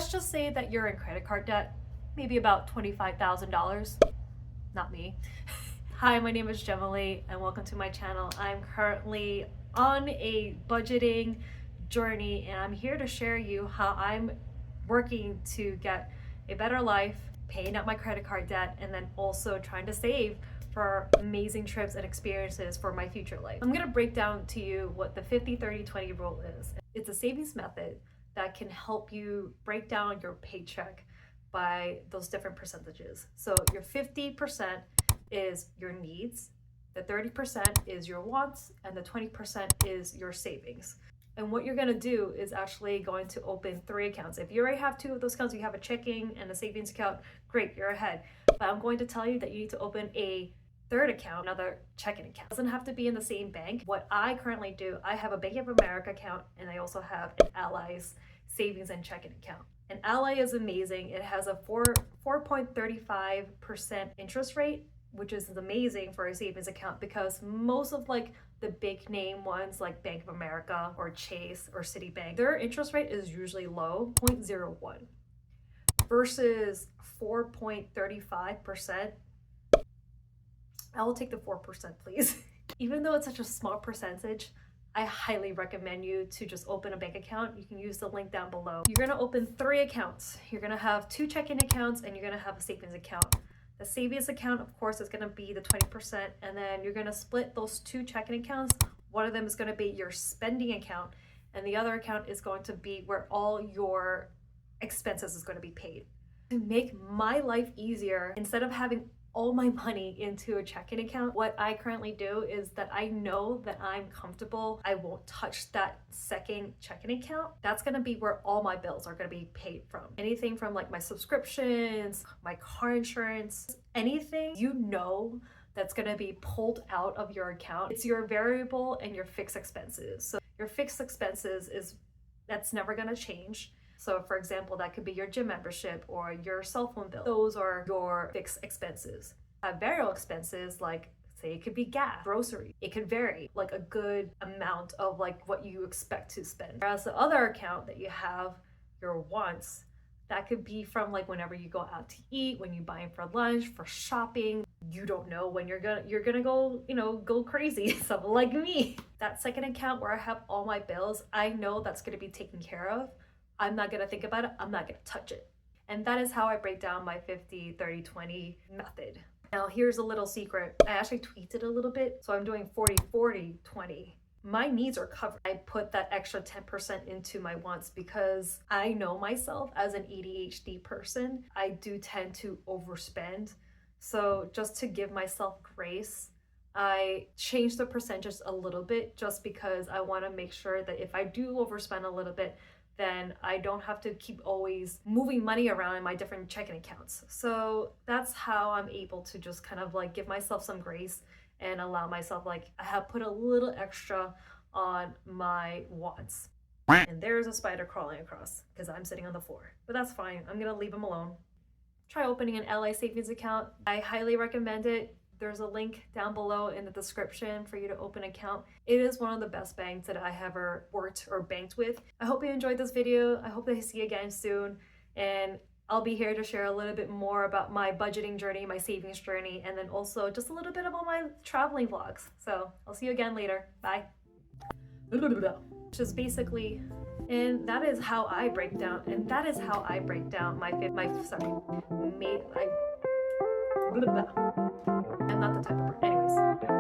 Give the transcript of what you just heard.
let's just say that you're in credit card debt, maybe about $25,000. Not me. Hi, my name is Jemellee and welcome to my channel. I'm currently on a budgeting journey and I'm here to share you how I'm working to get a better life, paying up my credit card debt, and then also trying to save for amazing trips and experiences for my future life. I'm gonna break down to you what the 50-30-20 rule is. It's a savings method that can help you break down your paycheck by those different percentages. So your 50% is your needs, the 30% is your wants, and the 20% is your savings. And what you're gonna do is actually going to open 3 accounts. If you already have 2 of those accounts, you have a checking and a savings account, great, you're ahead. But I'm going to tell you that you need to open a 3rd account, another checking account. It doesn't have to be in the same bank. What I currently do, I have a Bank of America account and I also have an Ellyce savings and checking account. And Ally is amazing. It has a 4.35% interest rate, which is amazing for a savings account because most of like the big name ones like Bank of America or Chase or Citibank, their interest rate is usually low, 0.01 versus 4.35%. I will take the 4%, please. Even though it's such a small percentage, I highly recommend you to just open a bank account. You can use the link down below. You're gonna open 3 accounts. You're gonna have 2 checking accounts and you're gonna have a savings account. The savings account, of course, is gonna be the 20%, and then you're gonna split those 2 checking accounts. One of them is gonna be your spending account, and the other account is going to be where all your expenses is gonna be paid. To make my life easier, instead of having all my money into a checking account, what I currently do is that I know that I'm comfortable. I won't touch that second checking account. That's gonna be where all my bills are gonna be paid from. Anything from like my subscriptions, my car insurance, anything you know that's gonna be pulled out of your account. It's your variable and your fixed expenses. So your fixed expenses that's never gonna change. So for example, that could be your gym membership or your cell phone bill. Those are your fixed expenses. Variable expenses, like say it could be gas, grocery. It could vary like a good amount of like what you expect to spend. Whereas the other account that you have, your wants, that could be from like whenever you go out to eat, when you buy for lunch, for shopping. You don't know when you're gonna go, go crazy, something like me. That second account where I have all my bills, I know that's gonna be taken care of. I'm not gonna think about it, I'm not gonna touch it. And that is how I break down my 50-30-20 method. Now here's a little secret. I actually tweaked it a little bit. So I'm doing 40-40-20. My needs are covered. I put that extra 10% into my wants because I know myself as an ADHD person. I do tend to overspend. So just to give myself grace, I changed the percentages a little bit just because I wanna make sure that if I do overspend a little bit, then I don't have to keep always moving money around in my different checking accounts. So that's how I'm able to just kind of like give myself some grace and allow myself, like I have put a little extra on my wants. And there's a spider crawling across because I'm sitting on the floor, but that's fine. I'm gonna leave him alone. Try opening an Ellyce savings account. I highly recommend it. There's a link down below in the description for you to open an account. It is one of the best banks that I have ever worked or banked with. I hope you enjoyed this video. I hope to see you again soon. And I'll be here to share a little bit more about my budgeting journey, my savings journey, and then also just a little bit about my traveling vlogs. So I'll see you again later. Bye. Which is basically, and that is how I break down, my I'm not the type of person. Anyways.